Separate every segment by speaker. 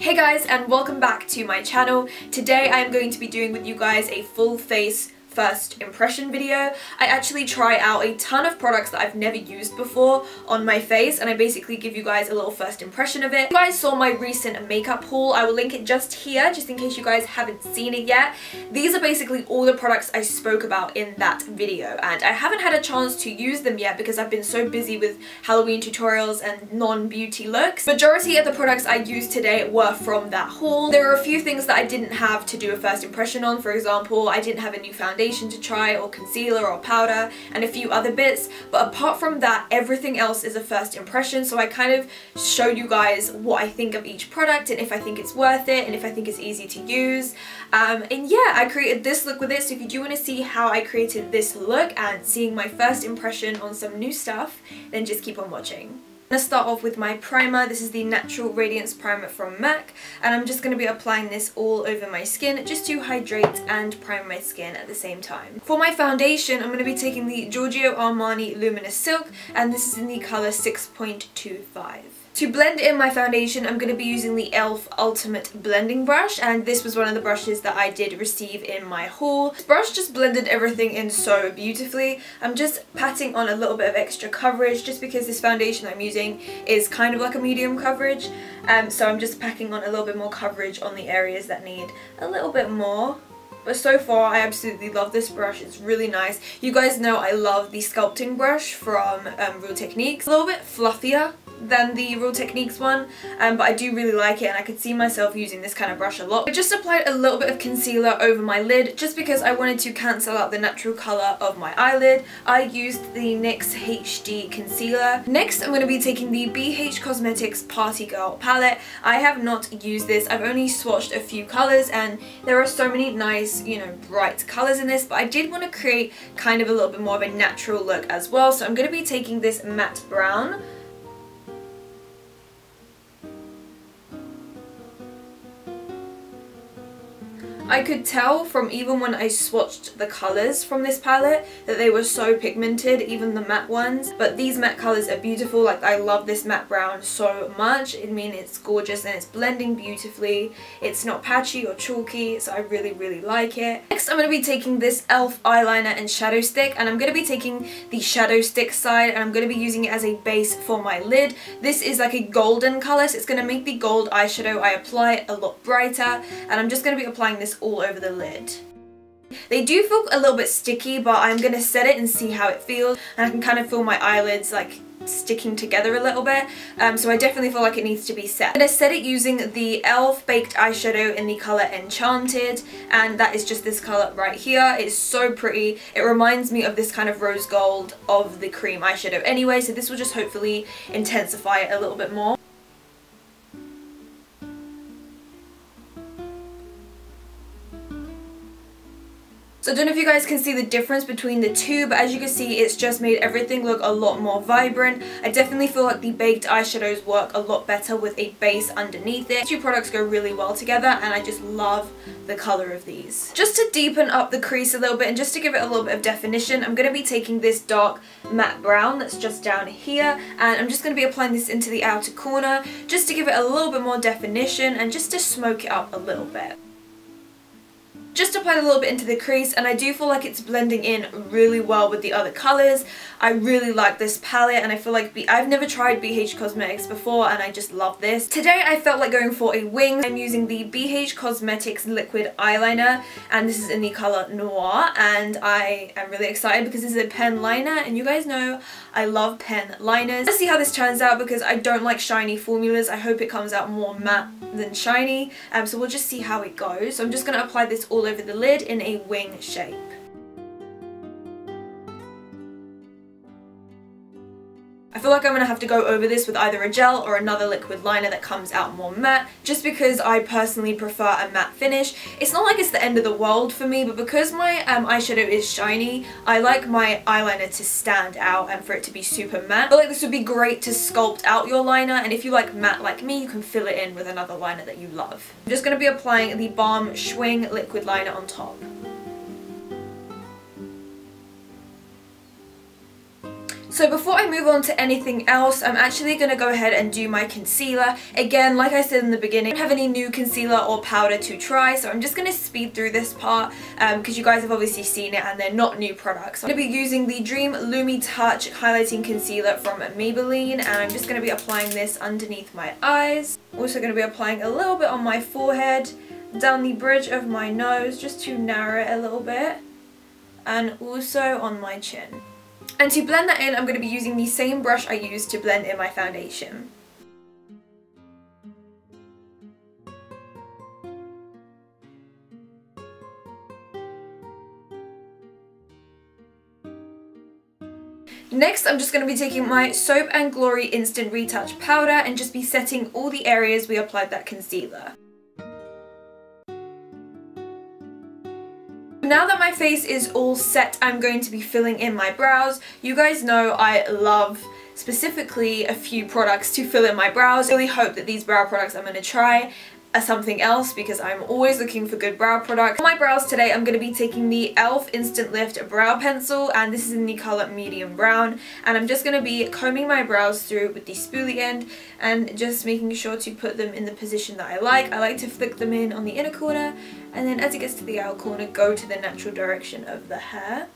Speaker 1: Hey guys, and welcome back to my channel. Today I am going to be doing with you guys a full face first impression video. I actually try out a ton of products that I've never used before on my face, and I basically give you guys a little first impression of it. If you guys saw my recent makeup haul, I will link it just here, just in case you guys haven't seen it yet. These are basically all the products I spoke about in that video, and I haven't had a chance to use them yet because I've been so busy with Halloween tutorials and non-beauty looks. Majority of the products I used today were from that haul. There are a few things that I didn't have to do a first impression on. For example, I didn't have a new foundation to try, or concealer, or powder, and a few other bits, but apart from that, everything else is a first impression. So I kind of showed you guys what I think of each product, and if I think it's worth it, and if I think it's easy to use. And yeah, I created this look with it, so if you do want to see how I created this look and seeing my first impression on some new stuff, then just keep on watching. I'm going to start off with my primer. This is the Natural Radiance Primer from MAC, and I'm just going to be applying this all over my skin just to hydrate and prime my skin at the same time. For my foundation, I'm going to be taking the Giorgio Armani Luminous Silk, and this is in the colour 6.25. To blend in my foundation, I'm going to be using the e.l.f. Ultimate Blending Brush, and this was one of the brushes that I did receive in my haul. This brush just blended everything in so beautifully. I'm just patting on a little bit of extra coverage just because this foundation I'm using is kind of like a medium coverage, so I'm just packing on a little bit more coverage on the areas that need a little bit more. But so far, I absolutely love this brush. It's really nice. You guys know I love the sculpting brush from Real Techniques. A little bit fluffier than the Real Techniques one, but I do really like it, and I could see myself using this kind of brush a lot. I just applied a little bit of concealer over my lid just because I wanted to cancel out the natural colour of my eyelid. I used the NYX HD Concealer. Next, I'm going to be taking the BH Cosmetics Party Girl palette. I have not used this. I've only swatched a few colours, and there are so many nice, you know, bright colours in this, but I did want to create kind of a little bit more of a natural look as well, so I'm going to be taking this matte brown. I could tell from even when I swatched the colours from this palette that they were so pigmented, even the matte ones, but these matte colours are beautiful. Like, I love this matte brown so much. I mean, it's gorgeous and it's blending beautifully. It's not patchy or chalky, so I really like it. Next, I'm going to be taking this e.l.f. eyeliner and shadow stick, and I'm going to be taking the shadow stick side, and I'm going to be using it as a base for my lid. This is like a golden colour, so it's going to make the gold eyeshadow I apply a lot brighter, and I'm just going to be applying this all over the lid. They do feel a little bit sticky, but I'm going to set it and see how it feels, and I can kind of feel my eyelids like sticking together a little bit, so I definitely feel like it needs to be set. I'm going to set it using the e.l.f. Baked Eyeshadow in the colour Enchanted, and that is just this colour right here. It's so pretty. It reminds me of this kind of rose gold of the cream eyeshadow anyway, so this will just hopefully intensify it a little bit more. So I don't know if you guys can see the difference between the two, but as you can see, it's just made everything look a lot more vibrant. I definitely feel like the baked eyeshadows work a lot better with a base underneath it. Two products go really well together, and I just love the colour of these. Just to deepen up the crease a little bit and just to give it a little bit of definition, I'm going to be taking this dark matte brown that's just down here, and I'm just going to be applying this into the outer corner just to give it a little bit more definition and just to smoke it up a little bit. Just applied a little bit into the crease, and I do feel like it's blending in really well with the other colours. I really like this palette, and I feel like I've never tried BH Cosmetics before, and I just love this. Today I felt like going for a wing. I'm using the BH Cosmetics Liquid Eyeliner, and this is in the colour Noir, and I am really excited because this is a pen liner, and you guys know I love pen liners. Let's see how this turns out because I don't like shiny formulas. I hope it comes out more matte than shiny, so we'll just see how it goes. So I'm just going to apply this all over the lid in a wing shape. I feel like I'm going to have to go over this with either a gel or another liquid liner that comes out more matte, just because I personally prefer a matte finish. It's not like it's the end of the world for me, but because my eyeshadow is shiny, I like my eyeliner to stand out and for it to be super matte. I feel like this would be great to sculpt out your liner, and if you like matte like me, you can fill it in with another liner that you love. I'm just going to be applying the Balm Schwing liquid liner on top. So before I move on to anything else, I'm actually going to go ahead and do my concealer. Again, like I said in the beginning, I don't have any new concealer or powder to try, so I'm just going to speed through this part because you guys have obviously seen it and they're not new products. I'm going to be using the Dream Lumi Touch Highlighting Concealer from Maybelline, and I'm just going to be applying this underneath my eyes. Also going to be applying a little bit on my forehead, down the bridge of my nose just to narrow it a little bit, and also on my chin. And to blend that in, I'm going to be using the same brush I used to blend in my foundation. Next, I'm just going to be taking my Soap & Glory Instant Retouch Powder and just be setting all the areas we applied that concealer. Now that my face is all set, I'm going to be filling in my brows. You guys know I love specifically a few products to fill in my brows. I really hope that these brow products I'm going to try are something else because I'm always looking for good brow products. For my brows today, I'm going to be taking the e.l.f. Instant Lift Brow Pencil, and this is in the colour medium brown, and I'm just going to be combing my brows through with the spoolie end and just making sure to put them in the position that I like. I like to flick them in on the inner corner, and then as it gets to the outer corner, go to the natural direction of the hair.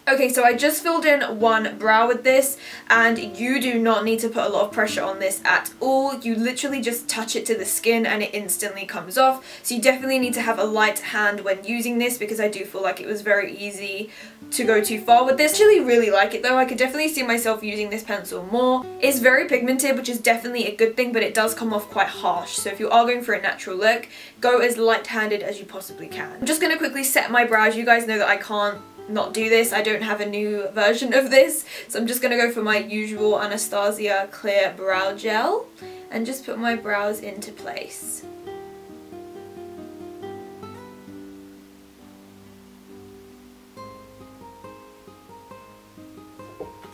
Speaker 1: Okay, so I just filled in one brow with this, and you do not need to put a lot of pressure on this at all. You literally just touch it to the skin and it instantly comes off. So you definitely need to have a light hand when using this, because I do feel like it was very easy to go too far with this. I actually really like it though. I could definitely see myself using this pencil more. It's very pigmented, which is definitely a good thing, but it does come off quite harsh. So if you are going for a natural look, go as light-handed as you possibly can. I'm just going to quickly set my brows. You guys know that I can't not do this. I don't have a new version of this, so I'm just going to go for my usual Anastasia clear brow gel and just put my brows into place.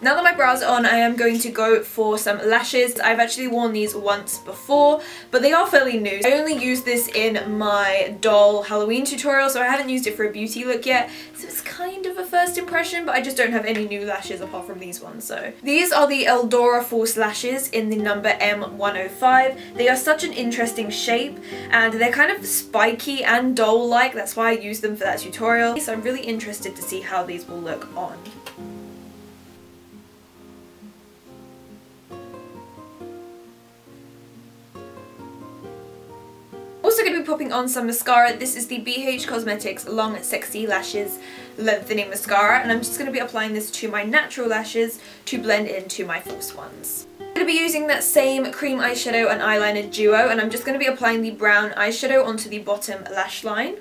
Speaker 1: Now that my brows are on, I am going to go for some lashes. I've actually worn these once before, but they are fairly new. I only used this in my doll Halloween tutorial, so I haven't used it for a beauty look yet. So it's kind of a first impression, but I just don't have any new lashes apart from these ones. So these are the Eldora Force lashes in the number M105. They are such an interesting shape, and they're kind of spiky and doll-like. That's why I used them for that tutorial. So I'm really interested to see how these will look on. Also going to be popping on some mascara. This is the BH Cosmetics Long Sexy Lashes Lengthening Mascara, and I'm just going to be applying this to my natural lashes to blend into my false ones. I'm going to be using that same cream eyeshadow and eyeliner duo, and I'm just going to be applying the brown eyeshadow onto the bottom lash line.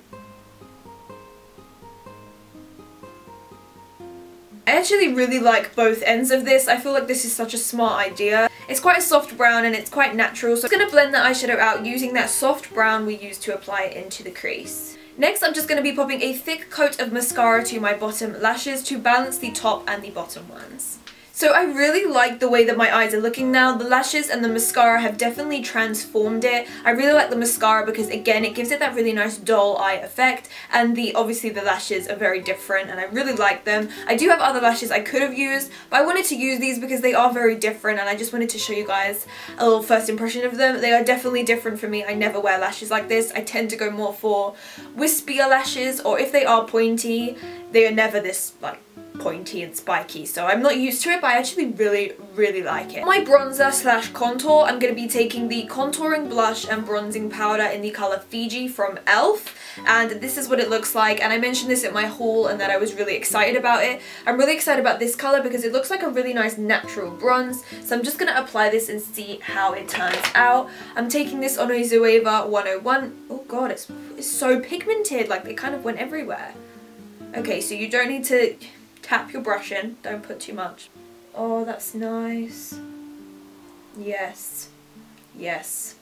Speaker 1: I actually really like both ends of this. I feel like this is such a smart idea. It's quite a soft brown and it's quite natural, so I'm just going to blend the eyeshadow out using that soft brown we used to apply it into the crease. Next, I'm just going to be popping a thick coat of mascara to my bottom lashes to balance the top and the bottom ones. So I really like the way that my eyes are looking now. The lashes and the mascara have definitely transformed it. I really like the mascara because, again, it gives it that really nice doll eye effect, and obviously the lashes are very different and I really like them. I do have other lashes I could have used, but I wanted to use these because they are very different, and I just wanted to show you guys a little first impression of them. They are definitely different for me. I never wear lashes like this. I tend to go more for wispier lashes, or if they are pointy, they are never this like pointy and spiky, so I'm not used to it, but I actually really like it. My bronzer slash contour, I'm going to be taking the contouring blush and bronzing powder in the colour Fiji from e.l.f. and this is what it looks like, and I mentioned this in my haul and that I was really excited about it. I'm really excited about this colour because it looks like a really nice natural bronze, so I'm just going to apply this and see how it turns out. I'm taking this on a Zoeva 101. Oh god, it's so pigmented, like they kind of went everywhere. Okay, so you don't need to tap your brush in, don't put too much. Oh, that's nice. Yes. Yes.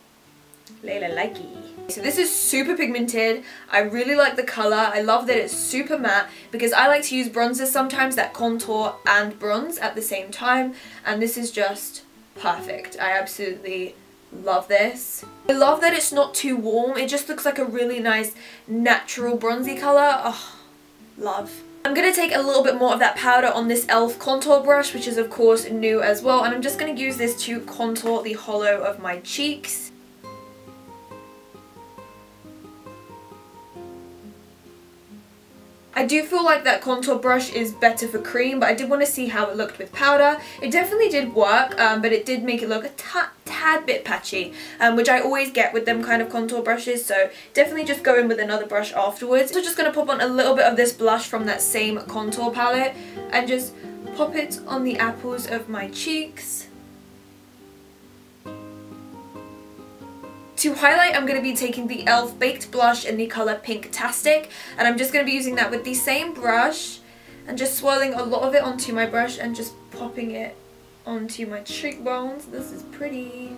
Speaker 1: Leyla likey. So this is super pigmented. I really like the colour. I love that it's super matte because I like to use bronzers sometimes that contour and bronze at the same time, and this is just perfect. I absolutely love this. I love that it's not too warm. It just looks like a really nice natural bronzy colour. Oh, love. I'm going to take a little bit more of that powder on this e.l.f. contour brush, which is of course new as well, and I'm just going to use this to contour the hollow of my cheeks. I do feel like that contour brush is better for cream, but I did want to see how it looked with powder. It definitely did work, but it did make it look a tad bit patchy, which I always get with them kind of contour brushes, so definitely just go in with another brush afterwards. So just going to pop on a little bit of this blush from that same contour palette and just pop it on the apples of my cheeks. To highlight, I'm going to be taking the e.l.f. Baked Blush in the colour Pink-tastic, and I'm just going to be using that with the same brush and just swirling a lot of it onto my brush and just popping it onto my cheekbones. This is pretty.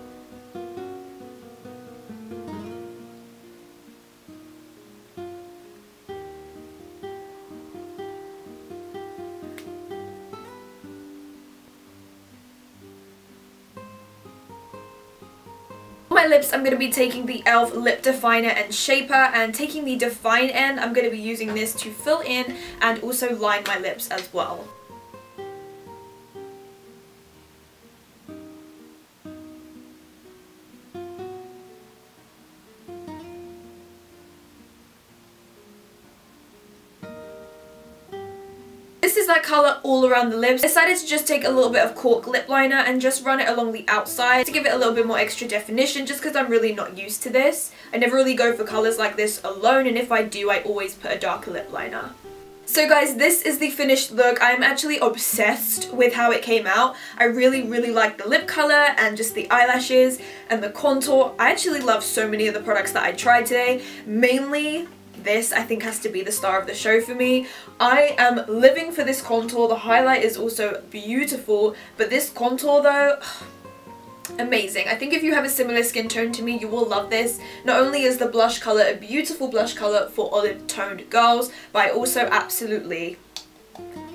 Speaker 1: My lips, I'm going to be taking the e.l.f. Lip Definer and Shaper, and taking the Define end, I'm going to be using this to fill in and also line my lips as well. This is that colour all around the lips. I decided to just take a little bit of cork lip liner and just run it along the outside to give it a little bit more extra definition, just because I'm really not used to this. I never really go for colours like this alone, and if I do, I always put a darker lip liner. So guys, this is the finished look. I am actually obsessed with how it came out. I really like the lip colour and just the eyelashes and the contour. I actually love so many of the products that I tried today. Mainly this, I think, has to be the star of the show for me. I am living for this contour. The highlight is also beautiful, but this contour though, amazing. I think if you have a similar skin tone to me, you will love this. Not only is the blush colour a beautiful blush colour for olive toned girls, but I also absolutely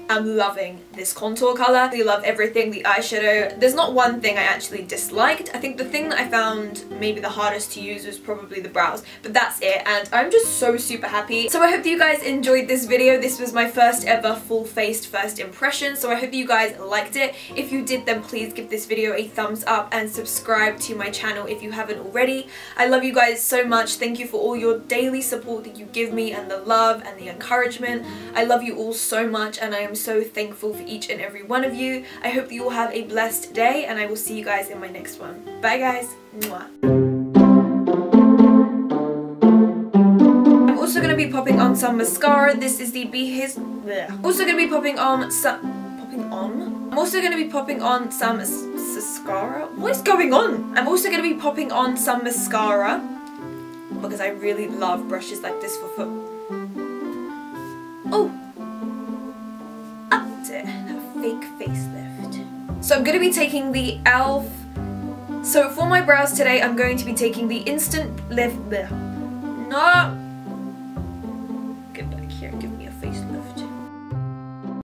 Speaker 1: am loving this contour colour. I love everything. The eyeshadow, there's not one thing I actually disliked. I think the thing that I found maybe the hardest to use was probably the brows, but that's it, and I'm just so super happy. So I hope that you guys enjoyed this video. This was my first ever full-faced first impression, so I hope you guys liked it. If you did, then please give this video a thumbs up and subscribe to my channel if you haven't already. I love you guys so much. Thank you for all your daily support that you give me, and the love and the encouragement. I love you all so much, and I am so thankful for each and every one of you. I hope that you all have a blessed day, and I will see you guys in my next one. Bye guys. Mwah. I'm also going to be popping on some mascara. This is the also going to be popping on some I'm also going to be popping on some mascara. What is going on? I'm also going to be popping on some mascara because I really love brushes like this for foot. Oh, a fake facelift. So I'm going to be taking the e.l.f. So for my brows today, I'm going to be taking the Instant Lift. No.